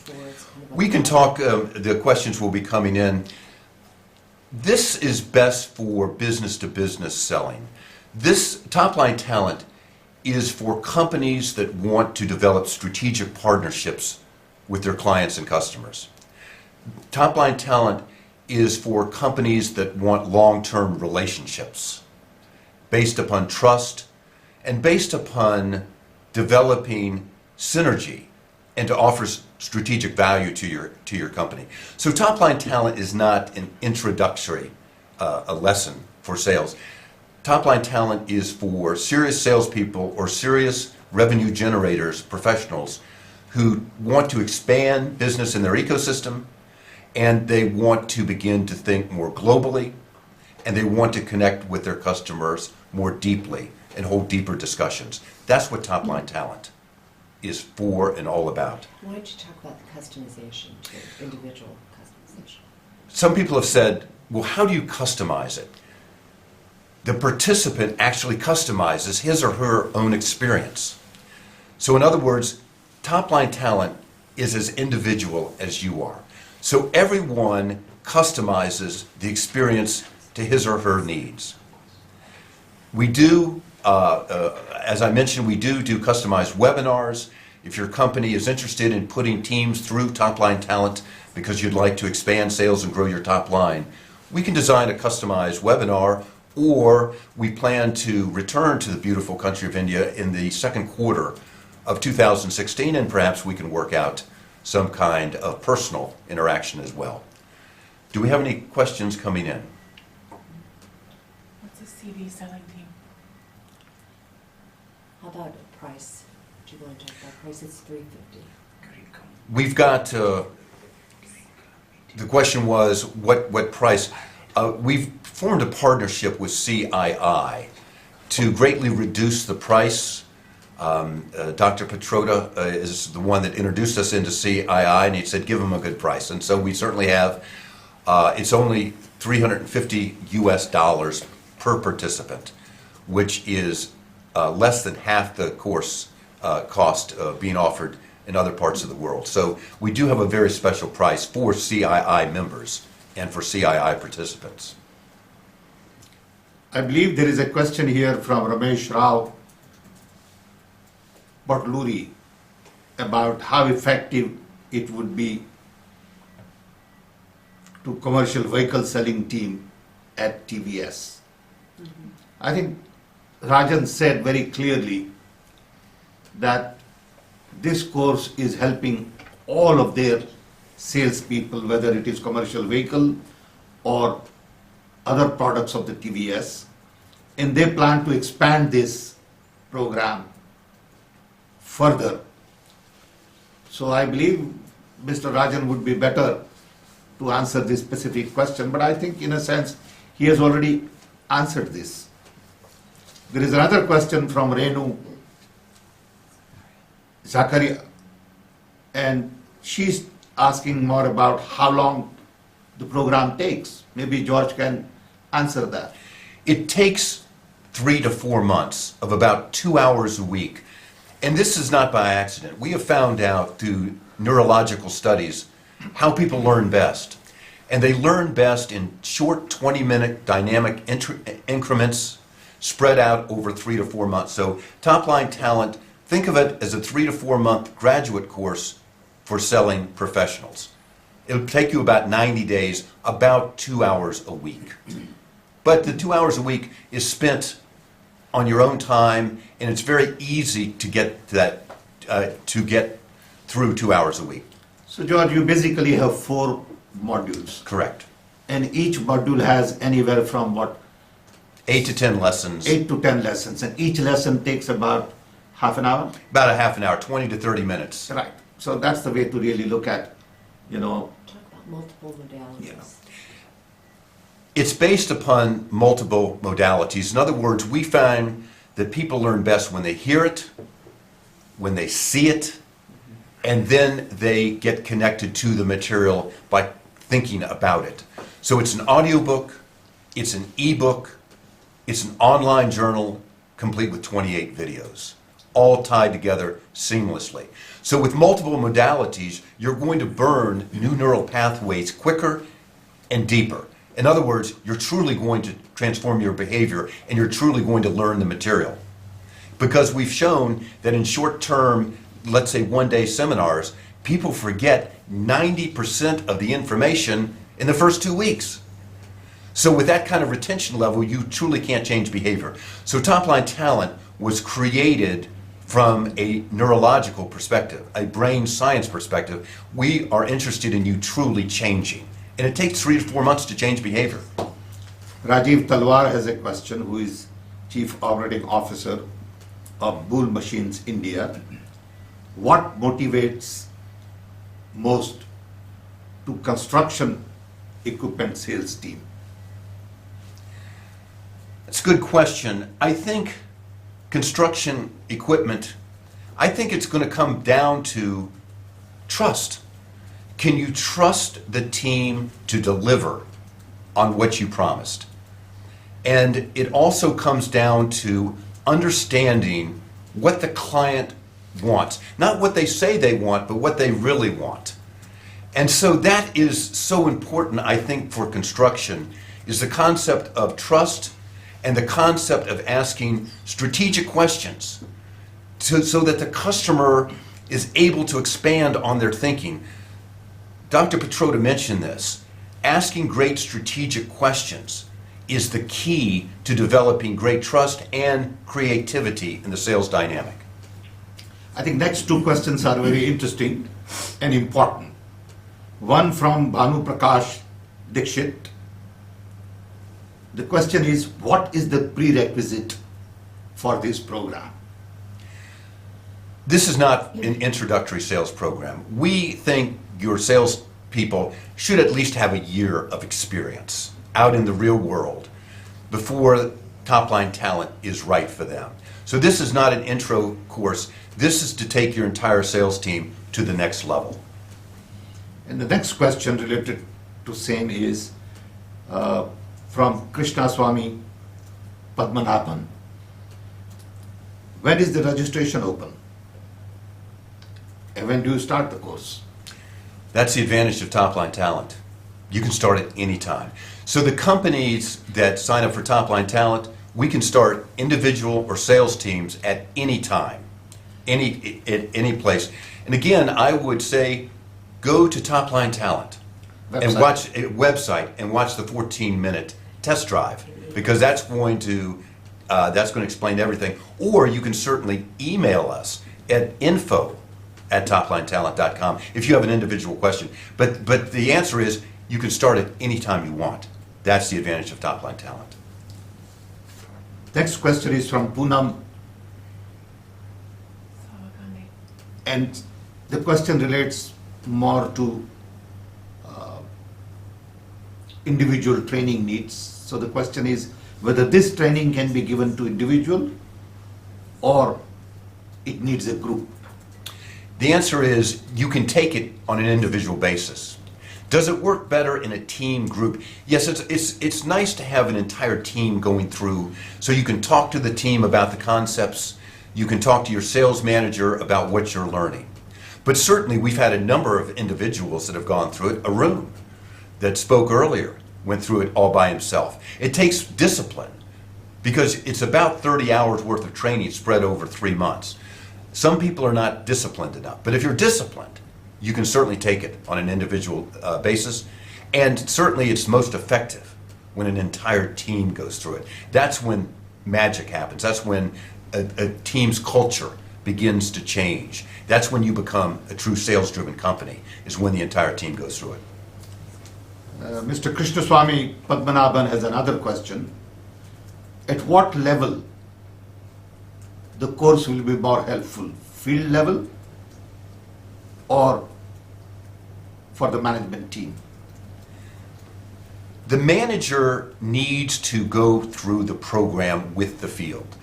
or it's kind of We can talk, the questions will be coming in. This is best for business-to-business selling. This top-line talent is for companies that want to develop strategic partnerships with their clients and customers. Top-line talent is for companies that want long-term relationships based upon trust and based upon developing synergy and to offer strategic value to your company. So top-line talent is not an introductory a lesson for sales. Top-line talent is for serious salespeople or serious revenue generators, professionals, who want to expand business in their ecosystem, and they want to begin to think more globally, and they want to connect with their customers more deeply and hold deeper discussions. That's what top-line talent is for and all about. Why don't you talk about the customization, to individual customization? Some people have said, well, how do you customize it? The participant actually customizes his or her own experience. So in other words, top-line talent is as individual as you are. So everyone customizes the experience to his or her needs. We do, as I mentioned, we do customized webinars. If your company is interested in putting teams through top-line talent because you'd like to expand sales and grow your top line, we can design a customized webinar, or we plan to return to the beautiful country of India in the second quarter of 2016, and perhaps we can work out some kind of personal interaction as well. Do we have any questions coming in? What's a CD selling team? How about a price? Do you want to talk about price? It's $350. We've got, the question was, what price? We've formed a partnership with CII to greatly reduce the price. Dr. Petroda is the one that introduced us into CII, and he said, give them a good price. And so we certainly have, it's only $350 US per participant, which is less than half the course cost being offered in other parts of the world. So we do have a very special price for CII members and for CII participants. I believe there is a question here from Ramesh Rao Batluri about how effective it would be to commercial vehicle selling team at TVS. Mm-hmm. I think Rajan said very clearly that this course is helping all of their salespeople, whether it is commercial vehicle or other products of the TVS, and they plan to expand this program further. So I believe Mr. Rajan would be better to answer this specific question, but I think in a sense he has already answered this. There is another question from Renu Zakaria, and she's asking more about how long the program takes. Maybe George can answer that. It takes 3 to 4 months of about 2 hours a week. And this is not by accident. We have found out through neurological studies how people learn best. And they learn best in short 20-minute dynamic increments spread out over 3 to 4 months. So top-line talent, think of it as a 3 to 4 month graduate course for selling professionals. It'll take you about 90 days, about 2 hours a week. But the 2 hours a week is spent on your own time, and it's very easy to get to get through 2 hours a week. So George, you basically have 4 modules. Correct. And each module has anywhere from what? 8 to 10 lessons. 8 to 10 lessons. And each lesson takes about half an hour? About a half an hour, 20 to 30 minutes. Right. So that's the way to really look at, Talk about multiple modalities. Yeah. It's based upon multiple modalities. In other words, we find that people learn best when they hear it, when they see it, and then they get connected to the material by thinking about it. So it's an audiobook, it's an ebook, it's an online journal complete with 28 videos, all tied together seamlessly. So with multiple modalities, you're going to burn new neural pathways quicker and deeper. In other words, you're truly going to transform your behavior and you're truly going to learn the material. Because we've shown that in short-term, let's say one-day seminars, people forget 90% of the information in the first 2 weeks. So with that kind of retention level, you truly can't change behavior. So Top-Line Talent was created from a neurological perspective, a brain science perspective. We are interested in you truly changing. And it takes 3 to 4 months to change behavior. Rajiv Talwar has a question, who is Chief Operating Officer of Bull Machines India. What motivates most to construction equipment sales team? That's a good question. I think construction equipment, I think it's going to come down to trust. Can you trust the team to deliver on what you promised? And it also comes down to understanding what the client wants. Not what they say they want, but what they really want. And so that is so important, I think, for construction, is the concept of trust and the concept of asking strategic questions so that the customer is able to expand on their thinking. Dr. Petrotta mentioned this. Asking great strategic questions is the key to developing great trust and creativity in the sales dynamic. I think next 2 questions are very interesting and important. One from Bhanu Prakash Dixit. The question is, what is the prerequisite for this program? This is not an introductory sales program. We think your salespeople should at least have a year of experience out in the real world before Top-Line Talent is right for them. So this is not an intro course. This is to take your entire sales team to the next level. And the next question related to same is from Krishnaswamy Padmanabhan. When is the registration open? And when do you start the course? That's the advantage of Top-Line Talent. You can start at any time. So the companies that sign up for Top-Line Talent, we can start individual or sales teams at any time, at any place. And again, I would say go to Top-Line Talent and watch a website and watch the 14-minute test drive, because that's going to explain everything. Or you can certainly email us at info@toplinetalent.com if you have an individual question. But the answer is you can start at any time you want. That's the advantage of Top-Line Talent. Next question is from Poonam, and the question relates more to individual training needs. So the question is whether this training can be given to individual or it needs a group. The answer is you can take it on an individual basis. Does it work better in a team group? Yes, it's nice to have an entire team going through so you can talk to the team about the concepts, you can talk to your sales manager about what you're learning. But certainly we've had a number of individuals that have gone through it. Arun, that spoke earlier, went through it all by himself. It takes discipline because it's about 30 hours worth of training spread over 3 months. Some people are not disciplined enough, but if you're disciplined, you can certainly take it on an individual basis, and certainly it's most effective when an entire team goes through it. That's when magic happens. That's when a team's culture begins to change. That's when you become a true sales-driven company, is when the entire team goes through it. Mr. Krishnaswamy Padmanabhan has another question. At what level the course will be more helpful? Field level or for the management team? The manager needs to go through the program with the field.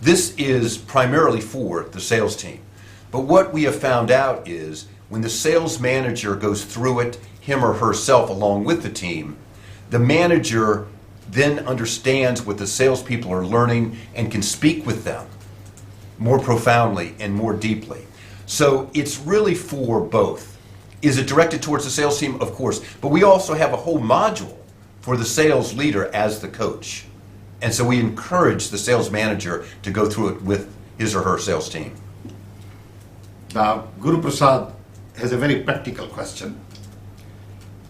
This is primarily for the sales team. But what we have found out is when the sales manager goes through it, him or herself along with the team, the manager then understands what the salespeople are learning and can speak with them more profoundly and more deeply. So it's really for both. Is it directed towards the sales team? Of course. But we also have a whole module for the sales leader as the coach. And so we encourage the sales manager to go through it with his or her sales team. Now, Guru Prasad has a very practical question.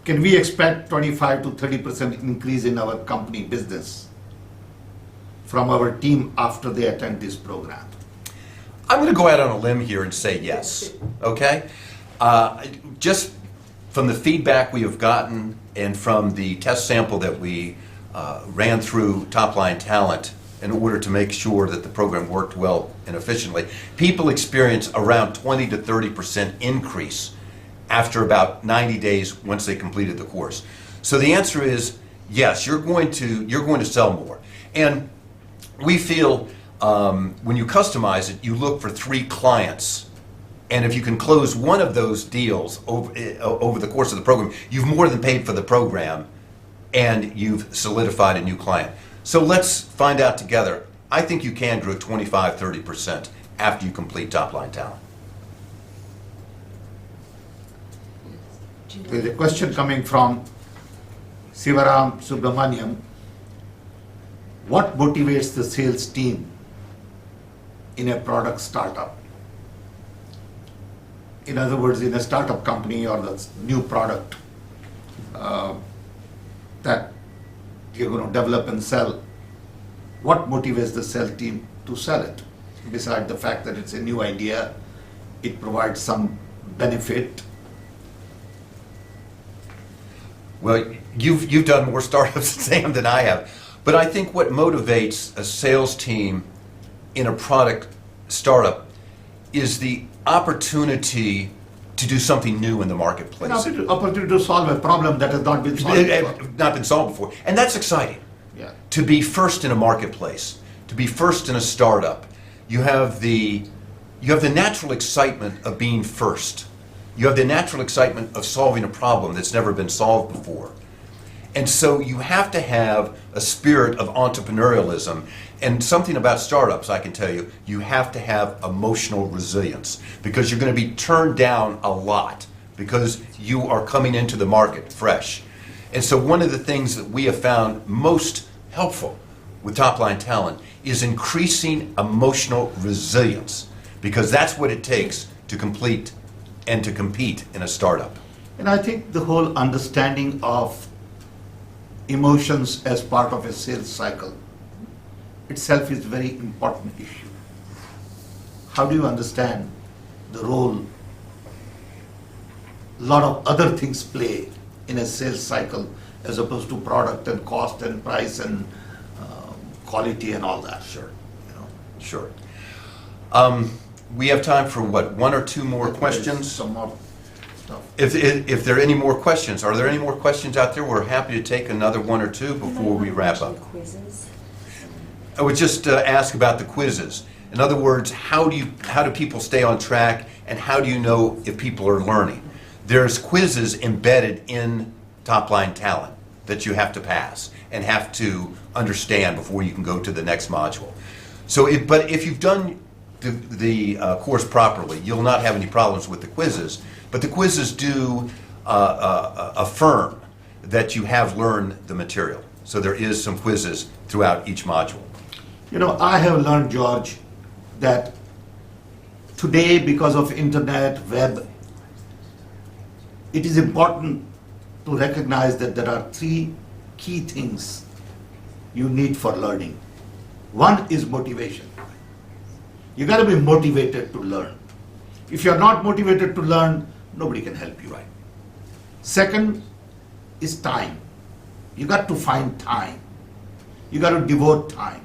Can we expect 25 to 30% increase in our company business from our team after they attend this program? I'm going to go out on a limb here and say yes, okay? Just from the feedback we have gotten and from the test sample that we ran through Top Line Talent in order to make sure that the program worked well and efficiently, people experience around 20 to 30% increase after about 90 days once they completed the course. So the answer is yes, you're going to sell more. And we feel when you customize it, you look for 3 clients. And if you can close one of those deals over the course of the program, you've more than paid for the program and you've solidified a new client. So let's find out together. I think you can grow 25, 30% after you complete Top Line Talent. There's a question coming from Sivaram Subramaniam. What motivates the sales team in a product startup? In other words, in a startup company or the new product that you're going to develop and sell, what motivates the sales team to sell it? Besides the fact that it's a new idea, it provides some benefit. Well, you've done more startups, Sam, than I have. But I think what motivates a sales team in a product startup is the opportunity to do something new in the marketplace. An opportunity to solve a problem that has not been solved before. Not been solved before. And that's exciting. Yeah. To be first in a marketplace, to be first in a startup. You have the natural excitement of being first. You have the natural excitement of solving a problem that's never been solved before. And so you have to have a spirit of entrepreneurialism. And something about startups, I can tell you, you have to have emotional resilience because you're going to be turned down a lot because you are coming into the market fresh. And so one of the things that we have found most helpful with Top Line Talent is increasing emotional resilience because that's what it takes to complete and to compete in a startup. And I think the whole understanding of emotions as part of a sales cycle itself is a very important issue. How do you understand the role a lot of other things play in a sales cycle as opposed to product and cost and price and quality and all that? Sure. Sure. We have time for what, 1 or 2 more questions? Some more stuff. If there are any more questions, are there any more questions out there? We're happy to take another 1 or 2 before we wrap up. Quizzes. I would just ask about the quizzes. In other words, how do people stay on track and how do you know if people are learning? There's quizzes embedded in Top Line Talent that you have to pass and have to understand before you can go to the next module. So, but if you've done the course properly, you'll not have any problems with the quizzes. But the quizzes do affirm that you have learned the material. So there is some quizzes throughout each module. You know, I have learned, George, that today because of internet, web, it is important to recognize that there are 3 key things you need for learning. One is motivation. You got to be motivated to learn. If you're not motivated to learn, nobody can help you. Right. Second is time. You got to find time. You got to devote time.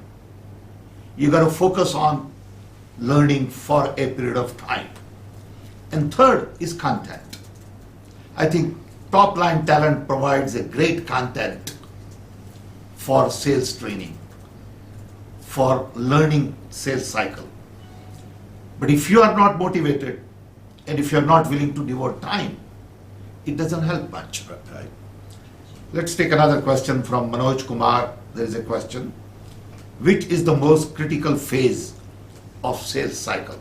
You got to focus on learning for a period of time. And third is content. I think Top Line Talent provides a great content for sales training, for learning sales cycle. But if you are not motivated and if you are not willing to devote time, it doesn't help much. Right. Let's take another question from Manoj Kumar. There is a question. Which is the most critical phase of sales cycle?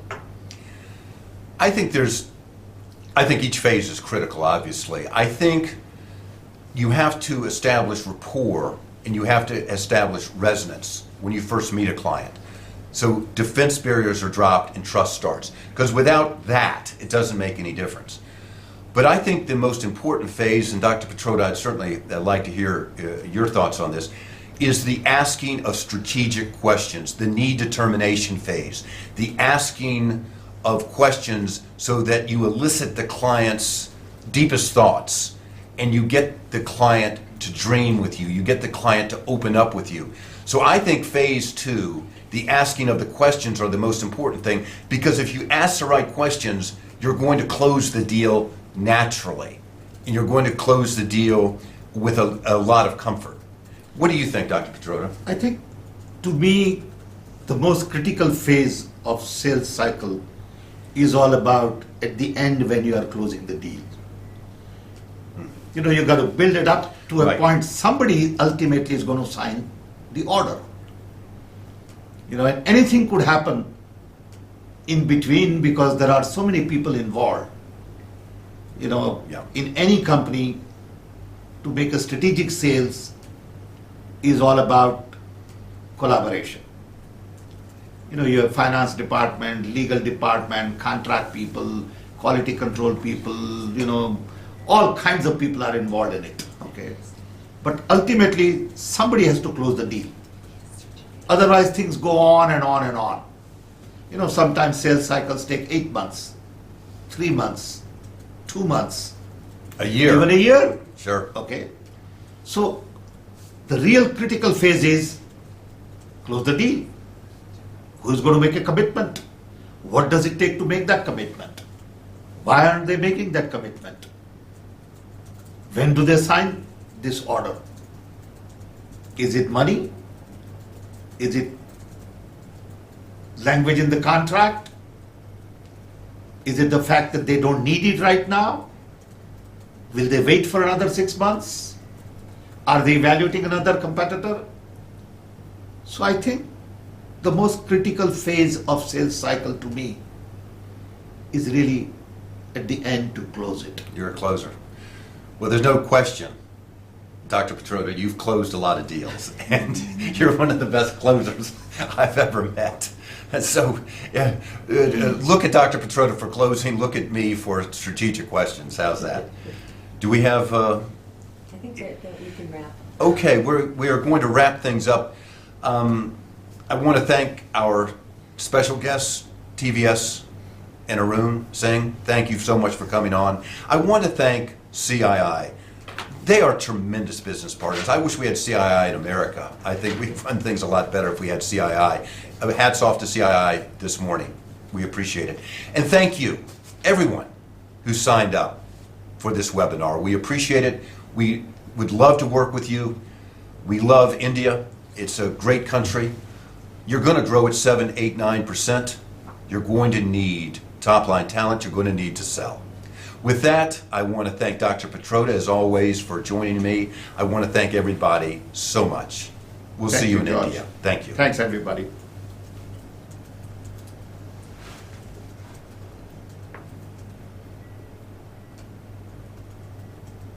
I think each phase is critical, obviously. I think you have to establish rapport and you have to establish resonance when you first meet a client. So defense barriers are dropped and trust starts. Because without that, it doesn't make any difference. But I think the most important phase, and Dr. Petroda, I'd certainly like to hear your thoughts on this, is the asking of strategic questions, the need determination phase, the asking of questions so that you elicit the client's deepest thoughts and you get the client to dream with you, you get the client to open up with you. So I think phase two, the asking of the questions are the most important thing, because if you ask the right questions, you're going to close the deal naturally, and you're going to close the deal with a lot of comfort. What do you think, Dr. Petroda? I think, to me, the most critical phase of sales cycle is all about at the end when you are closing the deal. You know, you got to build it up to a Right. point. Somebody ultimately is going to sign the order. You know, and anything could happen in between because there are so many people involved. You know, Yeah. in any company, to make a strategic sales is all about collaboration. You know, your finance department, legal department, contract people, quality control people, you know, all kinds of people are involved in it, okay? But ultimately, somebody has to close the deal. Otherwise, things go on and on and on. You know, sometimes sales cycles take 8 months, 3 months, 2 months, A year. even a year, Sure. okay? So, the real critical phase is close the deal. Who's going to make a commitment? What does it take to make that commitment? Why aren't they making that commitment? When do they sign this order? Is it money? Is it language in the contract? Is it the fact that they don't need it right now? Will they wait for another 6 months? Are they evaluating another competitor? So I think the most critical phase of sales cycle to me is really at the end to close it. You're a closer. Well, there's no question, Dr. Petroda, you've closed a lot of deals, and you're one of the best closers I've ever met. And so, look at Dr. Petroda for closing, look at me for strategic questions. How's that? Do we have... I think that we can wrap. Okay, we are going to wrap things up. I want to thank our special guests, TVS and Arun Singh. Thank you so much for coming on. I want to thank CII. They are tremendous business partners. I wish we had CII in America. I think we'd run things a lot better if we had CII. Hats off to CII this morning. We appreciate it. And thank you, everyone who signed up for this webinar. We appreciate it. We would love to work with you. We love India. It's a great country. You're going to grow at 7, 8, 9%. You're going to need top-line talent. You're going to need to sell. With that, I want to thank Dr. Petroda, as always, for joining me. I want to thank everybody so much. We'll Thank see you you, in George. India. Thank you. Thanks, everybody.